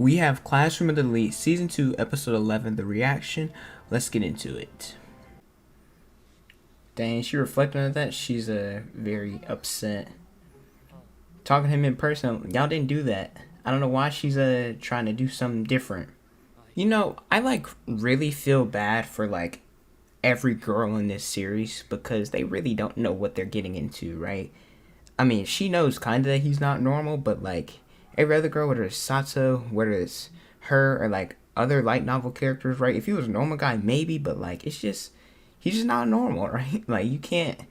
We have Classroom of the Elite Season 2, Episode 11, The Reaction. Let's get into it. Dang, she reflecting on that. She's very upset. Talking to him in person, y'all didn't do that. I don't know why she's trying to do something different. You know, I really feel bad for every girl in this series because they really don't know what they're getting into, right? I mean, she knows kind of that he's not normal, but every other girl, whether it's Sato, whether it's her, or other light novel characters, right? If he was a normal guy, maybe, but it's just he's just not normal, right? You can't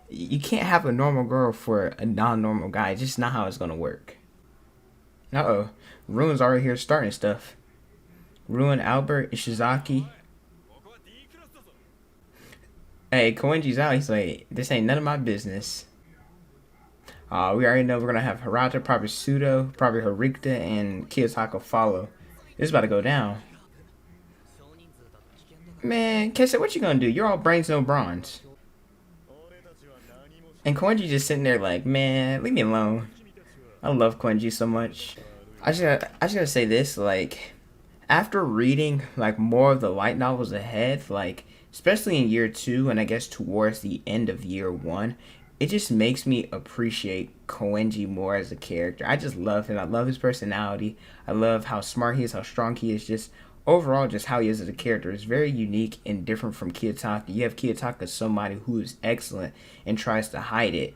have a normal girl for a non-normal guy. It's just not how it's gonna work. Uh-oh, Ryuen's already here starting stuff. Ryuen, Albert, Ishizaki. Hey, Koenji's out. He's like, this ain't none of my business. We already know we're gonna have Hirata, probably Pseudo, probably Harikta, and Kiyotaka follow. This is about to go down. Man, Kessa, what you gonna do? You're all brains, no bronze. And Koenji just sitting there like, man, leave me alone. I love Koenji so much. I just gotta say this, after reading more of the light novels ahead, especially in year 2 and I guess towards the end of year 1, it just makes me appreciate Koenji more as a character. I just love him. I love his personality. I love how smart he is, how strong he is. Just overall, just how he is as a character is very unique and different from Kiyotaka. You have Kiyotaka, somebody who is excellent and tries to hide it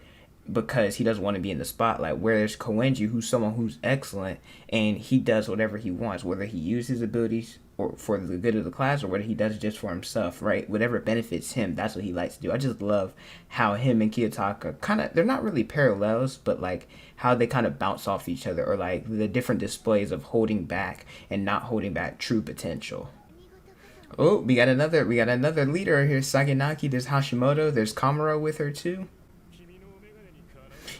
because he doesn't want to be in the spotlight. Whereas Koenji, who's someone who's excellent and he does whatever he wants, whether he uses his abilities or for the good of the class or whether he does it just for himself, right? Whatever benefits him, that's what he likes to do. I just love how him and Kiyotaka they're not really parallels, but how they kind of bounce off each other, or the different displays of holding back and not holding back true potential. Oh, we got another leader here, Saganaki. There's Hashimoto, there's Kamuro with her too.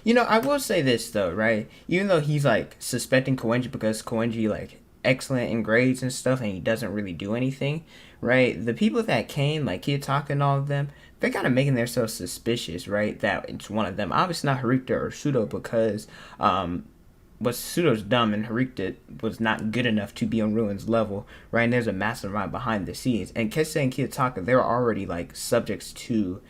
You know, I will say this though, right? Even though he's suspecting Koenji because Koenji excellent in grades and stuff and he doesn't really do anything, right? The people that came, Kiyotaka and all of them, they're kind of making themselves suspicious, right? That it's one of them. Obviously not Harikta or Pseudo because Pseudo's dumb and Harikta was not good enough to be on Ryuen's level, right? And there's a mastermind behind the scenes. And Kessa and Kiyotaka, they're already subjects to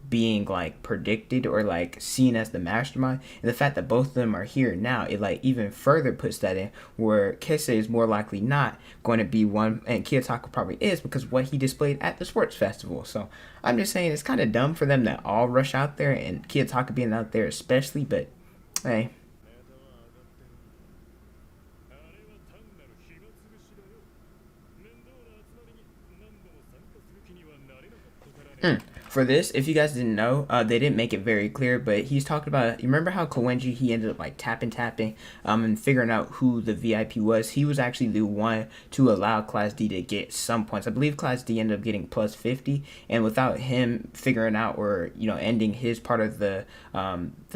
being predicted or seen as the mastermind, and the fact that both of them are here now, it even further puts that in where Kessa is more likely not going to be one, and Kiyotaka probably is because what he displayed at the sports festival. So I'm just saying it's kind of dumb for them to all rush out there, and Kiyotaka being out there especially, but hey. For this, if you guys didn't know, they didn't make it very clear, but he's talking about, you remember how Koenji, he ended up tapping, and figuring out who the VIP was. He was actually the one to allow Class D to get some points. I believe Class D ended up getting plus 50, and without him figuring out or, ending his part of the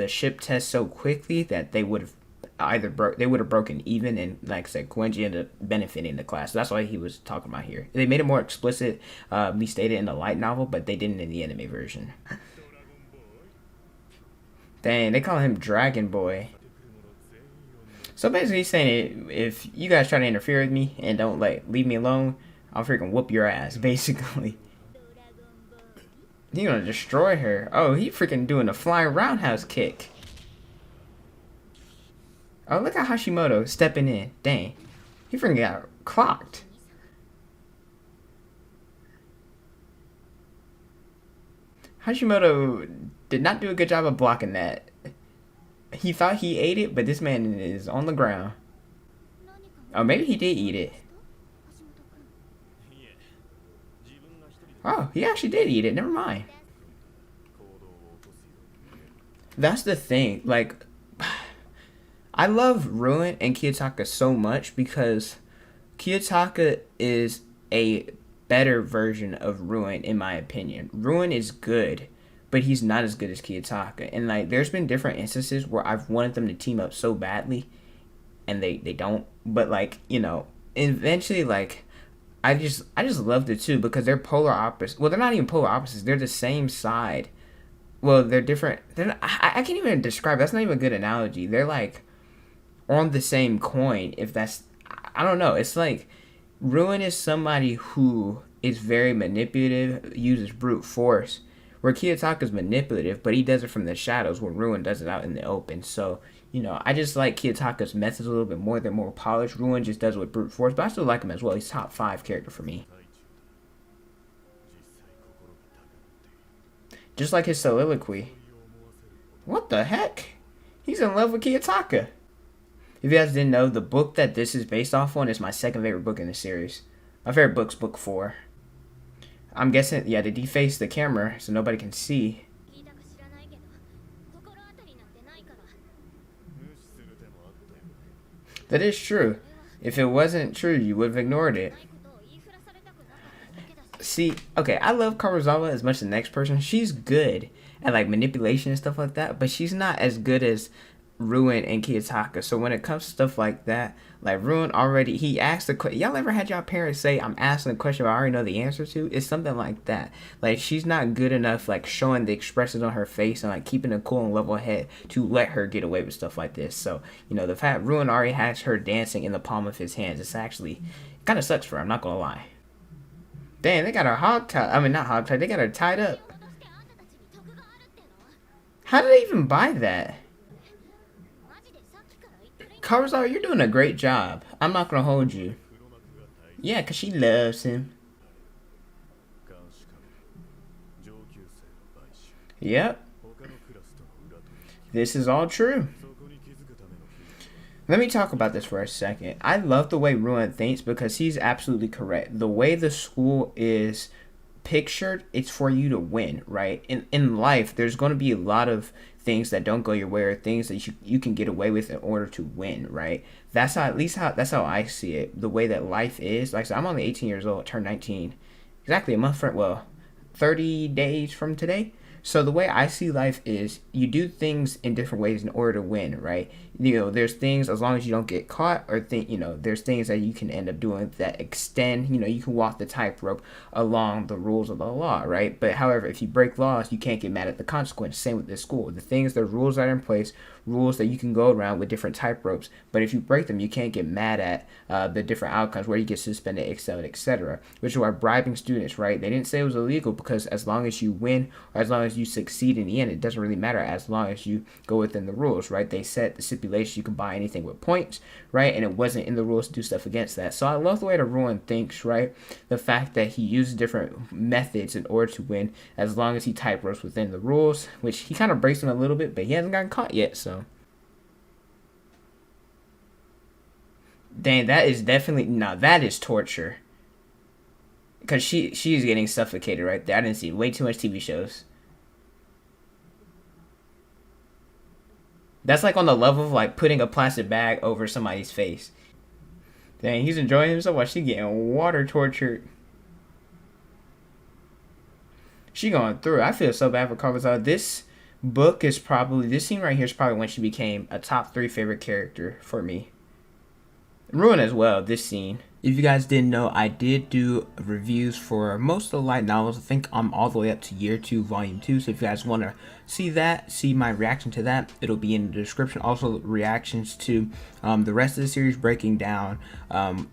ship test so quickly that they would have broken even, and like I said, Koenji ended up benefiting the class. So that's why he was talking about here. They made it more explicit, stated in the light novel, but they didn't in the anime version. Dang, they call him Dragon Boy. So basically he's saying, if you guys try to interfere with me and don't leave me alone, I'll freaking whoop your ass, basically. You're gonna destroy her. Oh, he freaking doing a flying roundhouse kick. Oh, look at Hashimoto stepping in. Dang. He freaking got clocked. Hashimoto did not do a good job of blocking that. He thought he ate it, but this man is on the ground. Oh, maybe he did eat it. Oh, he actually did eat it. Never mind. That's the thing. I love Ryuen and Kiyotaka so much because Kiyotaka is a better version of Ryuen in my opinion. Ryuen is good, but he's not as good as Kiyotaka. And there's been different instances where I've wanted them to team up so badly and they don't. But eventually I just love the two because they're polar opposites. Well, they're not even polar opposites. They're the same side. Well, they're different. I can't even describe. That's not even a good analogy. They're on the same coin, if that's, I don't know. It's like Ryuen is somebody who is very manipulative, uses brute force, where Kiyotaka's manipulative, but he does it from the shadows, where Ryuen does it out in the open. So, I just like Kiyotaka's methods a little bit more. They're more polished. Ryuen just does it with brute force, but I still like him as well. He's top 5 character for me. Just like his soliloquy. What the heck? He's in love with Kiyotaka. If you guys didn't know, the book that this is based off on is my second favorite book in the series. My favorite book's book 4. I'm guessing, yeah, they defaced the camera so nobody can see. That is true. If it wasn't true, you would have ignored it. See, okay, I love Karuzawa as much as the next person. She's good at like manipulation and stuff like that, but she's not as good as Ryuen and Kiyotaka. So when it comes to stuff like that, like Ryuen already, he asked the question. Y'all ever had y'all parents say, I'm asking a question I already know the answer to? It's something like that. Like, she's not good enough, like, showing the expressions on her face and, like, keeping a cool and level head to let her get away with stuff like this. So, the fact Ryuen already has her dancing in the palm of his hands, it's actually, kind of sucks for her, I'm not gonna lie. Damn, they got her hogtied. I mean, not hogtied, they got her tied up. How did they even buy that? Karuzawa, you're doing a great job. I'm not gonna hold you. Yeah, because she loves him. Yep. This is all true. Let me talk about this for a second. I love the way Ryuen thinks because he's absolutely correct. The way the school is pictured, it's for you to win, right? In life, there's going to be a lot of things that don't go your way or things that you can get away with in order to win, right? That's how I see it. The way that life is. Like I said, I'm only 18 years old, turned 19. Exactly a month from, 30 days from today. So the way I see life is you do things in different ways in order to win, right? There's things as long as you don't get caught or there's things that you can end up doing that extend, you can walk the tightrope along the rules of the law, right? But however, if you break laws, you can't get mad at the consequence. Same with this school. The rules that are in place, rules that you can go around with different tightropes. But if you break them, you can't get mad at the different outcomes where you get suspended, etc. Which is why bribing students, right? They didn't say it was illegal because as long as you win or as long as you succeed in the end, it doesn't really matter as long as you go within the rules, right? They set the stipulation you can buy anything with points, right? And it wasn't in the rules to do stuff against that. So I love the way that Ryuen thinks, right? The fact that he uses different methods in order to win as long as he tightropes within the rules, which he kind of breaks them a little bit, but he hasn't gotten caught yet, so. Dang, that is definitely, that is torture. Because she's getting suffocated right there. I didn't see way too much TV shows. That's like on the level of like putting a plastic bag over somebody's face. Dang, he's enjoying himself while she's getting water tortured. She going through it. I feel so bad for Karuzawa. This scene right here is probably when she became a top 3 favorite character for me. Ryuen as well, this scene. If you guys didn't know, I did do reviews for most of the light novels. I think I'm all the way up to year 2, volume 2. So if you guys want to see my reaction to that, it'll be in the description. Also, reactions to the rest of the series, breaking down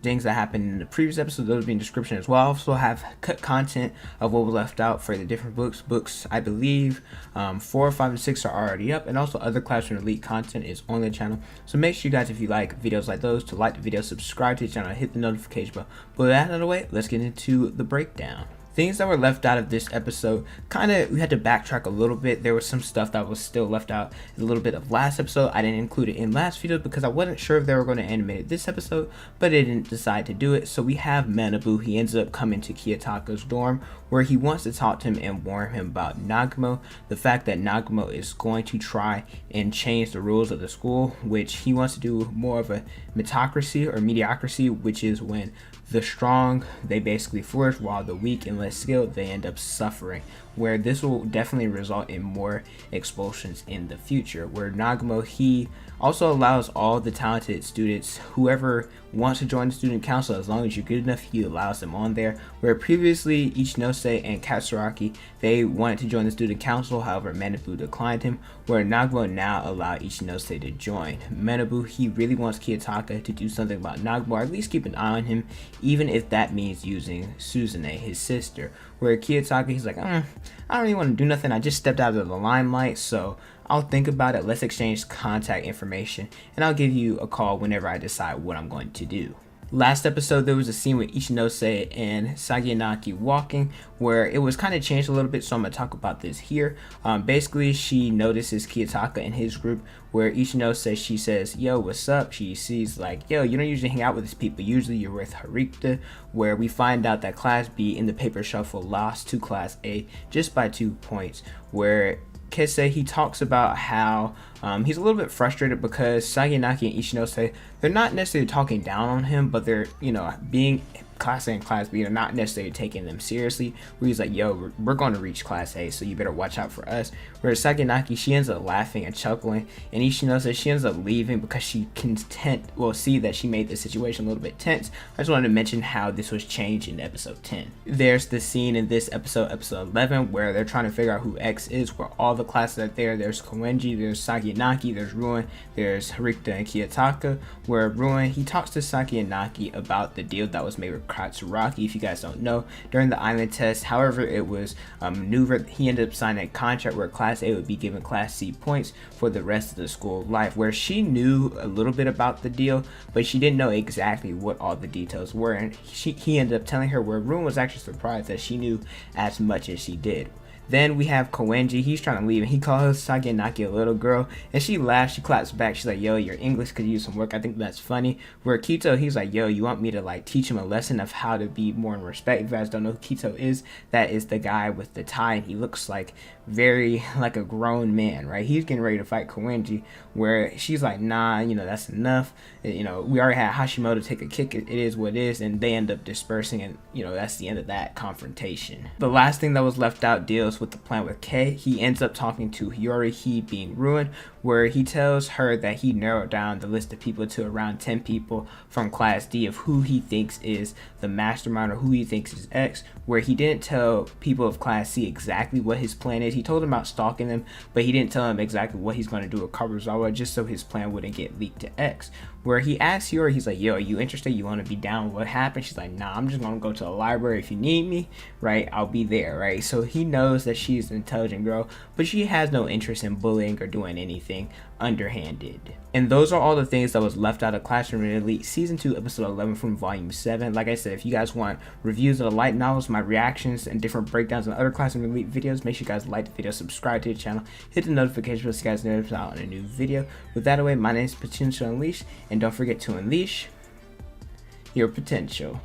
things that happened in the previous episode. Those will be in the description as well. I also have cut content of what was left out for the different books. Books, I believe, 4, 5, and 6 are already up. And also other Classroom Elite content is on the channel. So make sure you guys, if you like videos like those, to like the video, subscribe to the channel, hit the notification bell. But with that out of the way, let's get into the breakdown. Things that were left out of this episode, we had to backtrack a little bit. There was some stuff that was still left out a little bit of last episode. I didn't include it in last video because I wasn't sure if they were going to animate it this episode, but they didn't decide to do it. So we have Manabu. He ends up coming to Kiyotaka's dorm where he wants to talk to him and warn him about Nagumo. The fact that Nagumo is going to try and change the rules of the school, which he wants to do more of a mediocrity, which is when the strong, they basically flourish while the weak and less skilled, they end up suffering. where this will definitely result in more expulsions in the future. Where Nagumo, he also allows all the talented students, whoever wants to join the student council, as long as you're good enough, he allows them on there. Where previously Ichinose and Katsuragi, they wanted to join the student council, however Manabu declined him, where Nagumo now allow Ichinose to join. Manabu, he really wants Kiyotaka to do something about Nagumo, or at least keep an eye on him, even if that means using Suzune, his sister. Where Kiyotaka, he's like, I don't really want to do nothing, I just stepped out of the limelight, so I'll think about it, let's exchange contact information, and I'll give you a call whenever I decide what I'm going to do. Last episode, there was a scene with Ichinose and Saganaki walking, where it was kind of changed a little bit, so I'm going to talk about this here. Basically, she notices Kiyotaka and his group, where Ichinose, she says, yo, what's up? She sees like, yo, you don't usually hang out with these people, usually you're with Harikta, where we find out that Class B in the paper shuffle lost to Class A just by 2 points, where Kese, he talks about how he's a little bit frustrated because Saganaki and Ichinose, they're not necessarily talking down on him, but they're, being Class A and Class B, they're not necessarily taking them seriously, where he's like, yo, we're going to reach Class A, so you better watch out for us. Whereas Saganaki, she ends up laughing and chuckling, and Ichinose, she ends up leaving because she can see that she made the situation a little bit tense. I just wanted to mention how this was changed in episode 10. There's the scene in this episode 11, where they're trying to figure out who X is, where all the classes are there. There's Koenji, there's Saganaki, there's Ryuen, there's Harikta and Kiyotaka, where Ryuen, he talks to Saganaki about the deal that was made with Katsuragi. If you guys don't know, during the island test, however it was maneuvered, he ended up signing a contract where Class A would be given Class C points for the rest of the school life, where she knew a little bit about the deal, but she didn't know exactly what all the details were, and he ended up telling her, where Ryuen was actually surprised that she knew as much as she did. Then we have Koenji, he's trying to leave, and he calls Saganaki a little girl, and she laughs, she claps back, she's like, yo, your English could use some work, I think that's funny. Where Kito, he's like, yo, you want me to like teach him a lesson of how to be more in respect? If you guys don't know who Kito is, that is the guy with the tie, and he looks like very like a grown man, right? He's getting ready to fight Koenji, where she's like, nah, that's enough, we already had Hashimoto take a kick, it is what it is, and they end up dispersing, and that's the end of that confrontation. The last thing that was left out deals with the plan with Kei. He ends up talking to Hiyori, he being Ryuen, where he tells her that he narrowed down the list of people to around 10 people from Class D of who he thinks is the mastermind or who he thinks is X, where he didn't tell people of Class C exactly what his plan is. He told them about stalking them, but he didn't tell them exactly what he's going to do with Karuzawa, just so his plan wouldn't get leaked to X. Where he asks Hiyori, he's like, yo, are you interested? You want to be down? What happened? She's like, nah, I'm just going to go to the library. If you need me, right, I'll be there, right? So he knows that she's an intelligent girl, but she has no interest in bullying or doing anything underhanded. And those are all the things that was left out of Classroom Elite Season 2, Episode 11 from Volume 7. Like I said, if you guys want reviews of the light novels, my reactions, and different breakdowns and other Classroom Elite videos, make sure you guys like the video, subscribe to the channel, hit the notification bell so you guys know when out on a new video. With that away, my name is Potential Unleashed, and don't forget to unleash your potential.